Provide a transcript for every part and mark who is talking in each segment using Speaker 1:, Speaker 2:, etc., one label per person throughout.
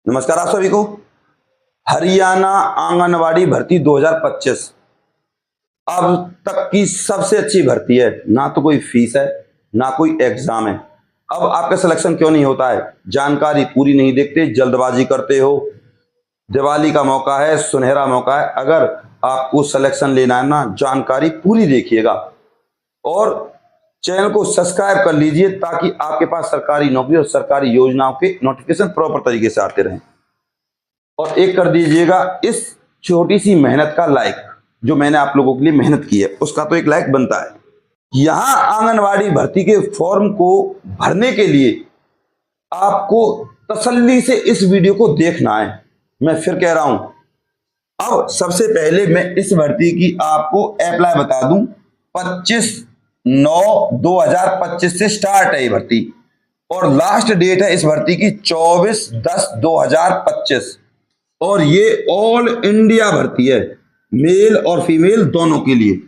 Speaker 1: नमस्कार आप सभी को। हरियाणा आंगनवाड़ी भर्ती 2025 अब तक की सबसे अच्छी भर्ती है। ना तो कोई फीस है, ना कोई एग्जाम है। अब आपका सिलेक्शन क्यों नहीं होता है? जानकारी पूरी नहीं देखते, जल्दबाजी करते हो। दिवाली का मौका है, सुनहरा मौका है। अगर आपको सिलेक्शन लेना है ना, जानकारी पूरी देखिएगा और चैनल को सब्सक्राइब कर लीजिए ताकि आपके पास सरकारी नौकरी और सरकारी योजनाओं के नोटिफिकेशन प्रॉपर तरीके से आते रहें। और एक कर दीजिएगा इस छोटी सी मेहनत का लाइक, जो मैंने आप लोगों के लिए मेहनत की है उसका तो एक लाइक बनता है। यहां आंगनवाड़ी भर्ती के फॉर्म को भरने के लिए आपको तसल्ली से इस वीडियो को देखना है। मैं फिर कह रहा हूं, अब सबसे पहले मैं इस भर्ती की आपको अप्लाई बता दूं। 25/9/2025 से स्टार्ट है ये भर्ती और लास्ट डेट है इस भर्ती की 24/10/2025 और ये ऑल इंडिया भर्ती है, मेल और फीमेल दोनों के लिए।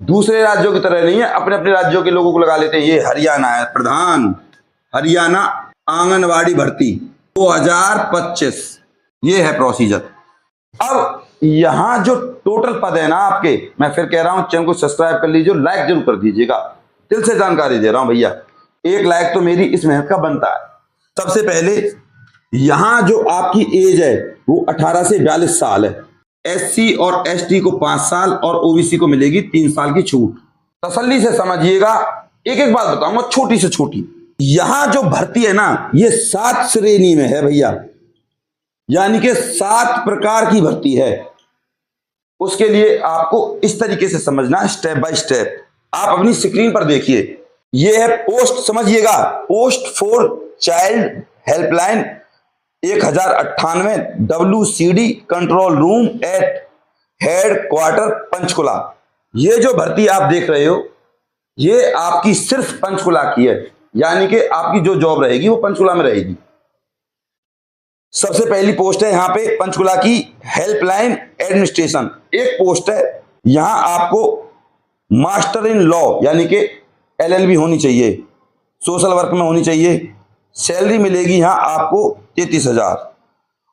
Speaker 1: दूसरे राज्यों की तरह नहीं है, अपने अपने राज्यों के लोगों को लगा लेते हैं। ये हरियाणा है प्रधान, हरियाणा आंगनवाड़ी भर्ती 2025, ये है प्रोसीजर। अब यहां जो टोटल पद है ना आपके, मैं फिर कह रहा हूं चैनल को सब्सक्राइब कर लीजिए, लाइक जरूर कर दीजिएगा। दिल से जानकारी दे रहा हूं भैया, एक लाइक तो मेरी इस मेहनत का बनता है। सबसे पहले यहां जो आपकी एज है वो 18 से 42 साल है। एससी और एसटी को 5 साल और ओबीसी को मिलेगी 3 साल की छूट। तसल्ली से समझिएगा, एक एक बात बताऊंगा छोटी से छोटी। यहां जो भर्ती है ना, ये 7 श्रेणी में है भैया, यानी कि 7 प्रकार की भर्ती है। उसके लिए आपको इस तरीके से समझना है, स्टेप बाय स्टेप। आप अपनी स्क्रीन पर देखिए, ये है पोस्ट, समझिएगा, post for child helpline 1098 WCD control room at head quarter Panchkula. ये जो भर्ती आप देख रहे हो ये आपकी सिर्फ पंचकुला की है, यानी कि आपकी जो जॉब रहेगी वो पंचकुला में रहेगी। सबसे पहली पोस्ट है यहां पे पंचकुला की हेल्पलाइन एडमिनिस्ट्रेशन। एक पोस्ट है यहां आपको मास्टर इन लॉ यानी कि LLB होनी चाहिए, सोशल वर्क में होनी चाहिए। सैलरी मिलेगी यहां आपको 33,000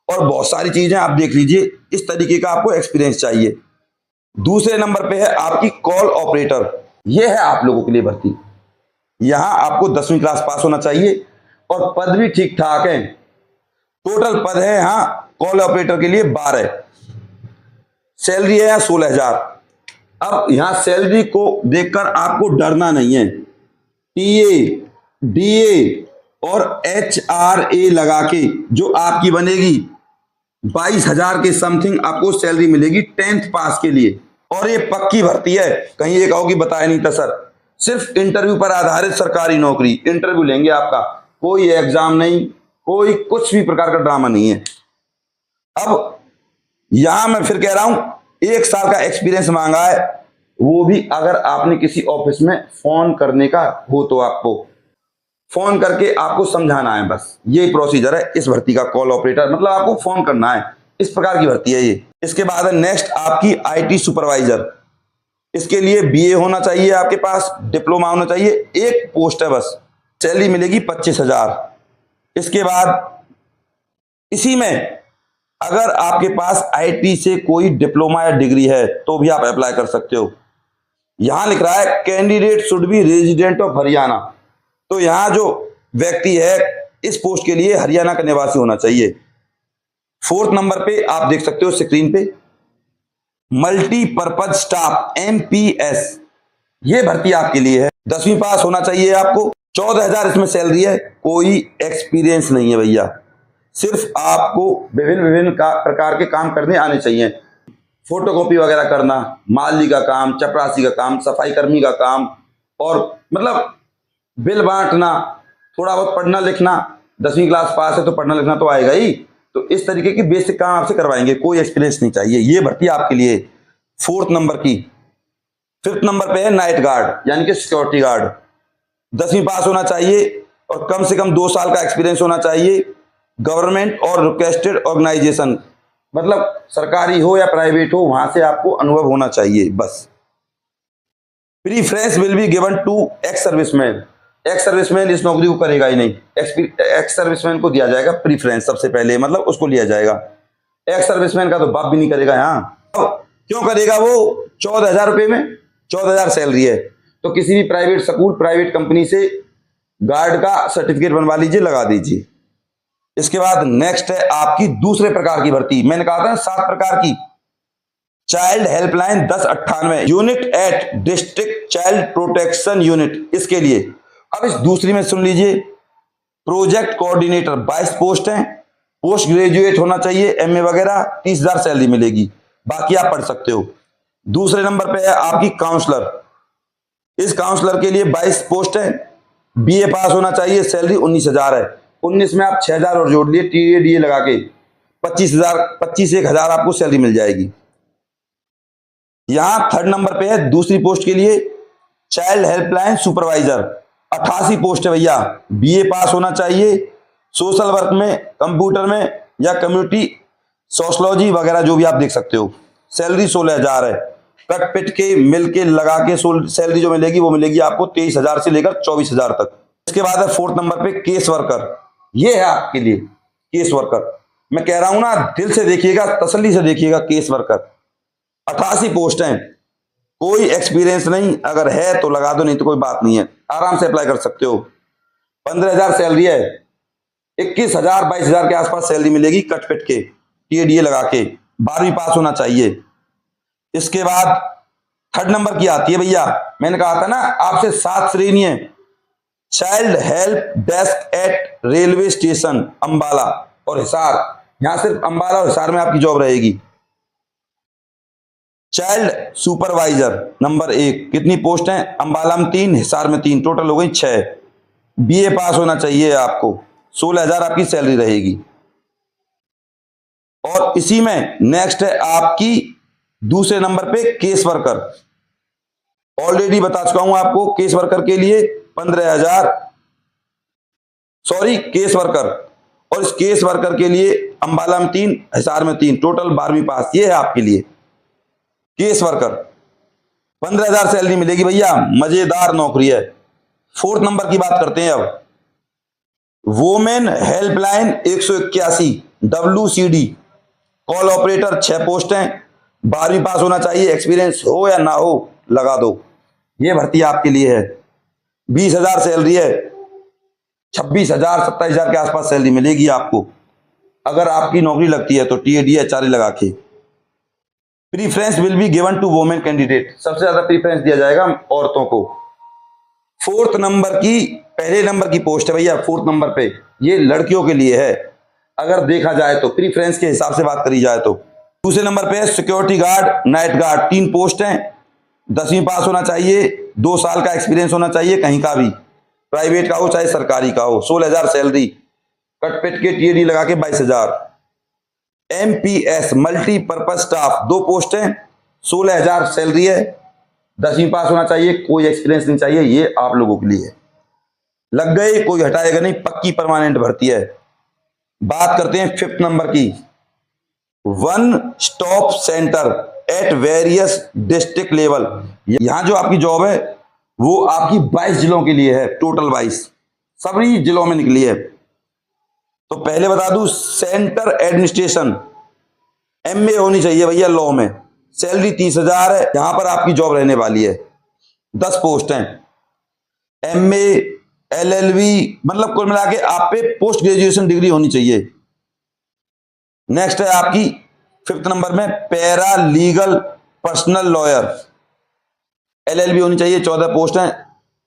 Speaker 1: और बहुत सारी चीजें आप देख लीजिए, इस तरीके का आपको एक्सपीरियंस चाहिए। दूसरे नंबर पे है आपकी कॉल ऑपरेटर, यह है आप लोगों के लिए भर्ती। यहां आपको 10वीं क्लास पास होना चाहिए और पद भी ठीक ठाक है। टोटल पद है यहां कॉल ऑपरेटर के लिए 12, सैलरी है यहां 16,000। अब यहां सैलरी को देखकर आपको डरना नहीं है। TA, DA और HRA लगा के जो आपकी बनेगी 22,000 के समथिंग आपको सैलरी मिलेगी 10th पास के लिए। और ये पक्की भर्ती है, कहीं ये कहोगी बताया नहीं था सर। सिर्फ इंटरव्यू पर आधारित सरकारी नौकरी, इंटरव्यू लेंगे आपका, कोई एग्जाम नहीं, कोई कुछ भी प्रकार का ड्रामा नहीं है। अब यहां मैं फिर कह रहा हूं 1 साल का एक्सपीरियंस मांगा है, वो भी अगर आपने किसी ऑफिस में फोन करने का हो तो आपको फोन करके आपको समझाना है, बस ये प्रोसीजर है इस भर्ती का। कॉल ऑपरेटर मतलब आपको फोन करना है, इस प्रकार की भर्ती है ये। इसके बाद है नेक्स्ट आपकी IT सुपरवाइजर। इसके लिए BA होना चाहिए आपके पास, डिप्लोमा होना चाहिए, एक पोस्ट है बस, सैलरी मिलेगी 25,000। इसके बाद इसी में अगर आपके पास IT से कोई डिप्लोमा या डिग्री है तो भी आप अप्लाई कर सकते हो। यहां लिख रहा है candidate should be resident of Haryana, तो यहां जो व्यक्ति है इस पोस्ट के लिए हरियाणा का निवासी होना चाहिए। 4th नंबर पे आप देख सकते हो स्क्रीन पे मल्टीपर्पज स्टाफ MPS, ये भर्ती आपके लिए है। 10वीं पास होना चाहिए आपको, 14,000 इसमें सैलरी है। कोई एक्सपीरियंस नहीं है भैया, सिर्फ आपको विभिन्न प्रकार के काम करने आने चाहिए। फोटोकॉपी वगैरह करना, माली का काम, चपरासी का काम, सफाई कर्मी का काम, और मतलब बिल बांटना, थोड़ा बहुत पढ़ना लिखना। 10वीं क्लास पास है तो पढ़ना लिखना तो आएगा ही, तो इस तरीके की बेसिक काम आपसे करवाएंगे, कोई एक्सपीरियंस नहीं चाहिए। ये भर्ती आपके लिए 4th नंबर की। 5th नंबर पे है नाइट गार्ड यानी कि सिक्योरिटी गार्ड। 10वीं पास होना चाहिए और कम से कम 2 साल का एक्सपीरियंस होना चाहिए। गवर्नमेंट और रिक्वेस्टेड ऑर्गेनाइजेशन, मतलब सरकारी हो या प्राइवेट हो, वहां से आपको अनुभव होना चाहिए। बस preference will be given to ex serviceman, 10वीं पास होना चाहिए। 12वीं पास होना चाहिए। 13th नंबर पे है आपकी 1 साल का एक्सपीरियंस होना चाहिए। 14th नंबर पे है आपकी एक्स सर्विसमैन इस नौकरी को करेगा ही नहीं। एक्स सर्विसमैन को दिया जाएगा प्रीफरेंस सबसे पहले, मतलब उसको लिया जाएगा। एक्स सर्विसमैन का तो बाप भी नहीं करेगा यहाँ। क्यों करेगा वो? 14,000 रुपये में 14,000 सैलरी है। तो किसी भी प्राइवेट स्कूल, प्राइवेट कंपनी से गार्ड का सर्टिफिकेट बनवा लीजिए, लगा दीजिए। इसके बाद नेक्स्ट है आपकी दूसरे प्रकार की भर्ती। मैंने कहा था 7 प्रकार की। Child helpline 1098 unit at district child protection unit, इसके लिए। अब इस दूसरी में सुन लीजिए, प्रोजेक्ट कोऑर्डिनेटर 22 पोस्ट हैं। पोस्ट ग्रेजुएट होना चाहिए, एमए वगैरह, 30,000 सैलरी मिलेगी, बाकी आप पढ़ सकते हो। दूसरे नंबर पे है आपकी काउंसलर। इस काउंसलर के लिए 22 पोस्ट है, बीए पास होना चाहिए, सैलरी 19,000 है। 19 में आप 6,000 और जोड़ लिए, टीए लगा के 25,000 आपको सैलरी मिल जाएगी। यहां थर्ड नंबर पे है दूसरी पोस्ट के लिए चाइल्ड हेल्पलाइन सुपरवाइजर। 88 पोस्ट है भैया, बीए पास होना चाहिए, सोशल वर्क में, कंप्यूटर में या कम्युनिटी सोशलॉजी वगैरह जो भी आप देख सकते हो। सैलरी 16,000 है। कट पिट के मिल के लगा के सैलरी जो मिलेगी वो मिलेगी आपको 23,000 से लेकर 24,000 तक। इसके बाद है फोर्थ नंबर पे केस वर्कर। ये है आपके लिए केस वर्कर। मैं कह रहा हूं ना, दिल से देखिएगा, तसल्ली से देखिएगा। केस वर्कर 88 पोस्ट हैं, कोई एक्सपीरियंस नहीं, अगर है तो लगा दो, नहीं तो कोई बात नहीं है, आराम से अप्लाई कर सकते हो। 15,000 सैलरी है, 21,000 22,000 के आसपास सैलरी मिलेगी कट पिट के, टीए लगा के। 12वीं पास होना चाहिए। इसके बाद थर्ड नंबर की आती है भैया, मैंने कहा था ना आपसे 7 श्रेणी है। Child help desk eight railway station Ambala और हिसार। यहां सिर्फ अंबाला और हिसार में आपकी जॉब रहेगी। चाइल्ड सुपरवाइजर नंबर 1, कितनी पोस्ट हैं? अंबाला में 3, हिसार में 3, टोटल हो गई 6। बीए पास होना चाहिए आपको, 16,000 आपकी सैलरी रहेगी। और इसी में नेक्स्ट है आपकी दूसरे नंबर पे केस वर्कर। ऑलरेडी बता चुका हूं आपको, केस वर्कर के लिए 15,000, सॉरी केस वर्कर, और इस केस वर्कर के लिए अंबाला में 3, हिसार में 3, टोटल 12वीं पास। ये है आपके लिए केस वर्कर। 15,000 सैलरी मिलेगी भैया, मजेदार नौकरी है। फोर्थ नंबर की बात करते हैं अब। Women helpline 181 WCD call operator 6 post हैं, 12वीं पास होना चाहिए, एक्सपीरियंस हो या ना हो लगा दो। ये भर्ती आपके लिए है। 20,000 सैलरी है, 26,000 27,000 के आसपास सैलरी मिलेगी आपको। अगर आपकी नौकरी लगती है तो टीएडी एचआरए लगा के। Preference will be given to women candidate, सबसे ज्यादा प्रीफरेंस दिया जाएगा औरतों को। फोर्थ नंबर की, पहले नंबर की पोस्ट है भैया, फोर्थ नंबर पे, ये लड़कियों के लिए है। अगर देखा जाए तो प्रीफरेंस के हिसाब से बात करी जाए तो। दूसरे नंबर पे security guard, night guard, 3 post हैं, 10वीं पास होना चाहिए, 2 साल का एक्सपीरियंस होना चाहिए कहीं का भी, प्राइवेट का हो चाहे सरकारी का हो। 16,000 सैलरी, कट पिट के टीएडी लगा के 22,000। एमपीएस मल्टीपर्पज स्टाफ 2 पोस्ट हैं, 16,000 सैलरी है, 10वीं पास होना चाहिए, कोई एक्सपीरियंस नहीं चाहिए। ये आप लोगों के लिए लग गए, कोई हटाएगा नहीं, पक्की परमानेंट भर्ती है। बात करते हैं फिफ्थ नंबर की, one stop centre at various district level. यहां जो आपकी जॉब है वो आपकी 22 जिलों के लिए है, टोटल 22 सभी जिलों में निकली है। तो पहले बता दूं, सेंटर एडमिनिस्ट्रेशन एमए होनी चाहिए भैया लॉ में, सैलरी 30,000 है, यहां पर आपकी जॉब रहने वाली है। 10 पोस्ट हैं, एमए एलएलबी, मतलब कुल मिला के आप पे पोस्ट ग्रेजुएशन डिग्री होनी चाहिए। नेक्स्ट है आपकी 5th नंबर में para legal personal lawyer, LLB होनी चाहिए, 14 पोस्ट हैं।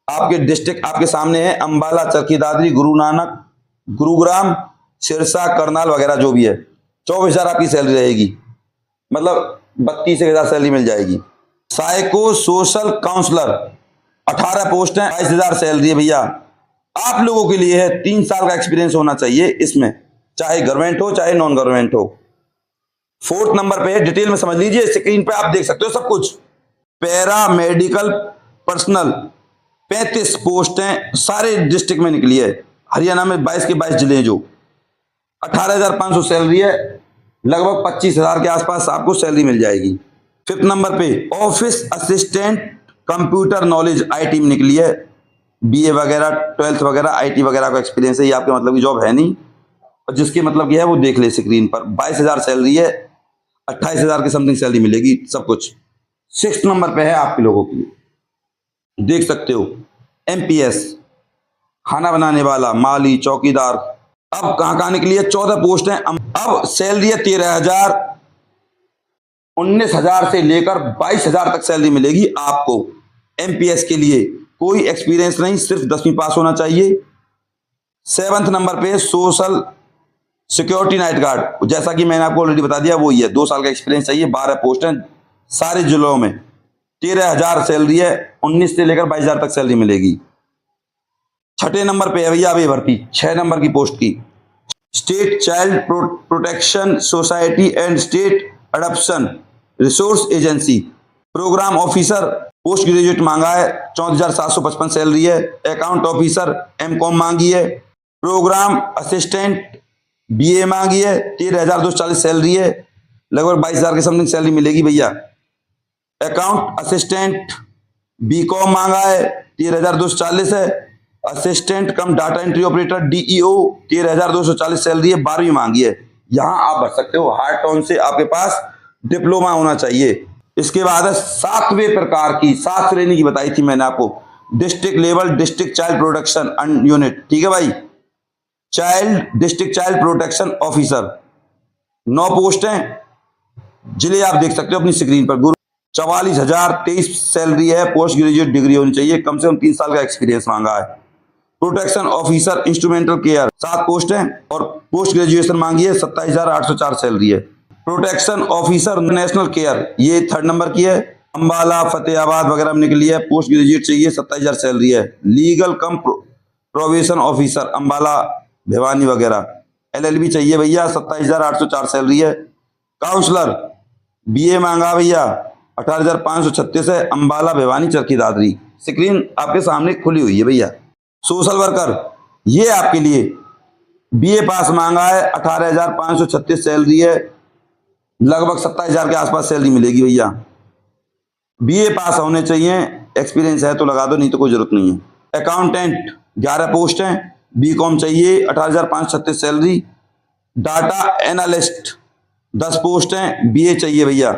Speaker 1: आपके डिस्ट्रिक्ट आपके सामने है, अंबाला, चरखी दादरी, गुरु नानक, गुरुग्राम, सिरसा, करनाल वगैरह जो भी है। 24,000 आपकी सैलरी रहेगी, मतलब 32,000 सैलरी मिल जाएगी। साइको सोशल काउंसलर 18 पोस्ट हैं, 22,000 सैलरी है भैया। आप लोगों के लिए है, 3 साल का एक्सपीरियंस होना चाहिए इसमें, चाहे गवर्नमेंट हो चाहे नॉन गवर्नमेंट हो। 4th नंबर पे है, डिटेल में समझ लीजिए, स्क्रीन पे आप देख सकते हो सब कुछ। पैरा मेडिकल पर्सनल 35 पोस्ट हैं, सारे डिस्ट्रिक्ट में निकली है। हरियाणा में 22 के 22 जिले हैं जो। 18,500 सैलरी है, लगभग 25,000 के आसपास आपको सैलरी मिल जाएगी। 5th नंबर पे office assistant computer knowledge IT में निकली है, BA वगैरह, 12th वगैरह, IT वगैरह का एक्सपीरियंस है, ये आपके मतलब की जॉब है नहीं। और जिसके मतलब की है वो देख ले स्क्रीन पर, 22,000 सैलरी है, 28,000 की समथिंग सैलरी मिलेगी, सब कुछ। 6 नंबर पे है आपके लोगों के लिए, देख सकते हो, MPS खाना बनाने वाला, माली, चौकीदार। अब कहाँ के लिए 14 पोस्ट हैं। अब सैलरी है 13,000, 19,000 से लेकर 22,000 तक सैलरी मिलेगी आपको। MPS के लिए कोई एक्सपीरियंस नहीं, सिर्फ 10वीं पास होना चाहिए। 7th नंबर पे सोशल सिक्योरिटी नाइट गार्ड, जैसा कि मैंने आपको ऑलरेडी बता दिया, वो ही है, 2 साल का एक्सपीरियंस चाहिए। 12 पोस्ट हैं सारे जिलों में, 13,000 सैलरी है, 19 से लेकर 22,000 तक सैलरी मिलेगी। 6 नंबर पे है भैया अभी भर्ती, 6 नंबर की पोस्ट की, state child protection society and state adoption resource agency, programme officer, post graduate मांगा है, 34,755 सैलरी है। अकाउंट ऑफिसर MCOM मांगी है। प्रोग्राम असिस्टेंट BA मांगी है, 13,240 सैलरी है, लगभग 22,000 की समथिंग सैलरी मिलेगी भैया। अकाउंट असिस्टेंट BCom मांगा है, 13,240 है। Assistant cum data entry operator DEO, 13,240 salary है, 12वीं मांगी है। यहां आप भर सकते हो, हार्ट ऑन से आपके पास डिप्लोमा होना चाहिए। इसके बाद है 7वें प्रकार की, 7 श्रेणी की बताई थी मैंने आपको, district level district child protection unit, ठीक है भाई, child district child protection officer, 9 post हैं। जिले आप देख सकते हो अपनी स्क्रीन पर। 44,023 सैलरी है, पोस्ट ग्रेजुएट डिग्री होनी चाहिए, कम से कम 3 साल का एक्सपीरियंस मांगा है। Protection officer instrumental care, 7 post हैं और पोस्ट ग्रेजुएशन मांगी है, 27,804 सैलरी है। प्रोटेक्शन ऑफिसर नेशनल केयर, ये 3rd नंबर की है, अंबाला, फतेहाबाद वगैरह में निकली है, पोस्ट ग्रेजुएट चाहिए, 27,000 सैलरी है। लीगल कम प्रोबेशन ऑफिसर अंबाला, भिवानी वगैरह, LLB चाहिए भैया, 27,804 सैलरी है। काउंसलर BA मांगा भैया, 18,536 है, अंबाला, भिवानी, चरखी दादरी। स्क्रीन आपके सामने खुली हुई है भैया। सोशल वर्कर, ये आपके लिए BA पास मांगा है, 18,536 सैलरी है, लगभग 27,000 के आसपास सैलरी मिलेगी भैया। BA पास होने चाहिए, एक्सपीरियंस है तो लगा दो, नहीं तो कोई जरूरत नहीं है। अकाउंटेंट 11 पोस्ट हैं, BCom चाहिए, 18,536 सैलरी। डाटा एनालिस्ट 10 पोस्ट हैं, BA चाहिए भैया,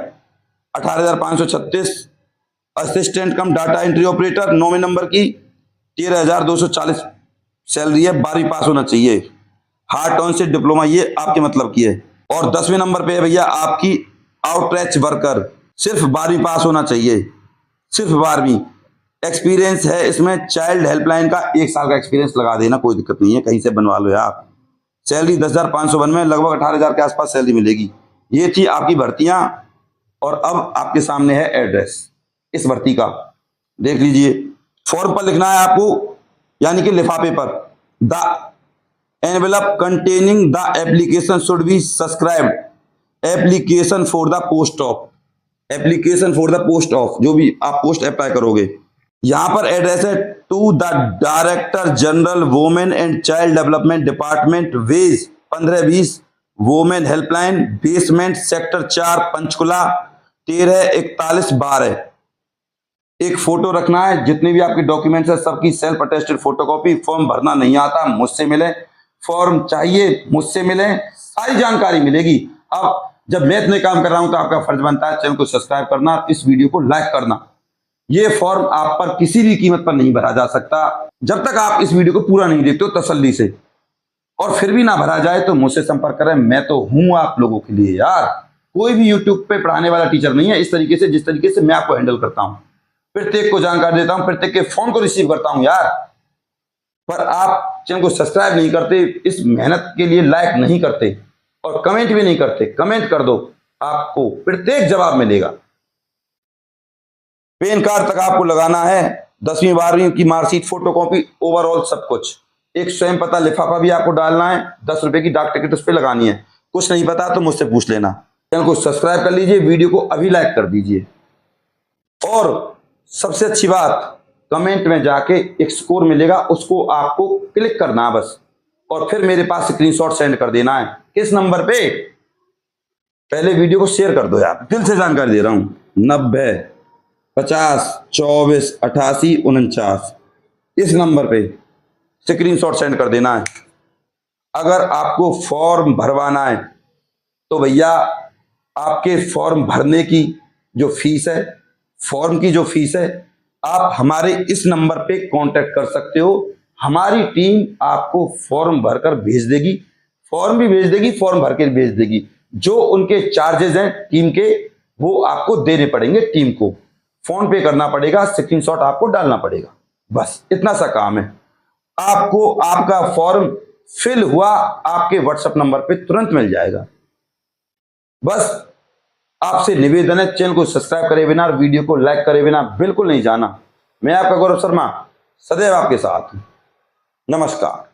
Speaker 1: 18,536। Assistant cum data entry operator 9वें नंबर की, 13,240 सैलरी है, 12वीं पास होना चाहिए। हार्ट ऑन से डिप्लोमा, ये आपके मतलब की है। और 10वें नंबर पे है भैया आपकी आउटरीच वर्कर, सिर्फ 12वीं पास होना चाहिए, सिर्फ 12वीं। एक्सपीरियंस है इसमें चाइल्ड हेल्पलाइन का 1 साल का एक्सपीरियंस लगा देना, कोई दिक्कत नहीं है, कहीं से बनवा लो यार। सैलरी 10,500 में लगभग 18,000 के आसपास सैलरी मिलेगी। ये थी आपकी भर्तियां, और अब आपके सामने है एड्रेस इस भर्ती का, देख लीजिए। फॉर्म पर लिखना है आपको, यानी कि लिफाफे पर, the envelope containing the application should be subscribed application for the post of, application for the post of, जो भी आप पोस्ट अप्लाई करोगे। यहां पर एड्रेस है to the director general women and child development department, bays 1520, women helpline, basement, sector 4, Panchkula, 134112। एक photo रखना है, जितने भी आपके डॉक्यूमेंट्स है सबकी सेल्फ अटेस्टेड फोटोकॉपी। फॉर्म भरना नहीं आता मुझसे मिले, फॉर्म चाहिए मुझसे मिले, सारी जानकारी मिलेगी। अब जब मैं इतने काम कर रहा हूं तो आपका फर्ज बनता है चैनल को सब्सक्राइब करना, इस वीडियो को लाइक करना। ये फॉर्म आप पर किसी भी कीमत पर नहीं भरा जा सकता जब तक आप इस वीडियो को पूरा नहीं देखते हो तसल्ली से, और फिर भी ना भरा जाए तो मुझसे संपर्क करें, मैं तो हूं आप लोगों के लिए यार। कोई भी यूट्यूब पे पढ़ाने वाला टीचर नहीं है इस तरीके से, जिस तरीके से मैं आपको हैंडल करता हूं, प्रत्येक को जानकारी देता हूं, प्रत्येक के फोन को रिसीव करता हूं यार। पर आप चैनल को सब्सक्राइब नहीं करते, इस मेहनत के लिए लाइक नहीं करते, और कमेंट भी नहीं करते। कमेंट कर दो, आपको प्रत्येक जवाब मिलेगा। पैन कार्ड तक आपको लगाना है, 10वीं 12वीं की मार्कशीट, फोटोकॉपी, ओवरऑल सब कुछ। एक स्वयं पता लिफाफा भी आपको डालना है, 10 रुपए की डाक टिकट उस पर लगानी है। कुछ नहीं पता तो मुझसे पूछ लेना। चैनल को सब्सक्राइब कर लीजिए, वीडियो को अभी लाइक कर दीजिए, और सबसे अच्छी बात, कमेंट में जाके एक स्कोर मिलेगा, उसको आपको क्लिक करना बस, और फिर मेरे पास स्क्रीनशॉट सेंड कर देना है। किस नंबर पे? पहले वीडियो को शेयर कर दो यार, दिल से जानकारी दे रहा हूं। 90 50 24 88 49। इस नंबर पे स्क्रीनशॉट सेंड कर देना है। अगर आपको फॉर्म भरवाना है तो भैया आपके फॉर्म भरने की जो फीस है, फॉर्म की जो फीस है, आप हमारे इस नंबर पे कांटेक्ट कर सकते हो। हमारी टीम आपको फॉर्म भरकर भेज देगी, फॉर्म भी भेज देगी, फॉर्म भर के भेज देगी। जो उनके चार्जेस हैं टीम के, वो आपको देने पड़ेंगे। टीम को फोन पे करना पड़ेगा, स्क्रीनशॉट आपको डालना पड़ेगा, बस इतना सा काम है। आपको आपका फॉर्म फिल हुआ आपके व्हाट्सएप नंबर पे तुरंत मिल जाएगा। बस आपसे निवेदन है, चैनल को सब्सक्राइब करे बिना, वीडियो को लाइक करे बिना बिल्कुल नहीं जाना। मैं आपका गौरव शर्मा सदैव आपके साथ हूं। नमस्कार।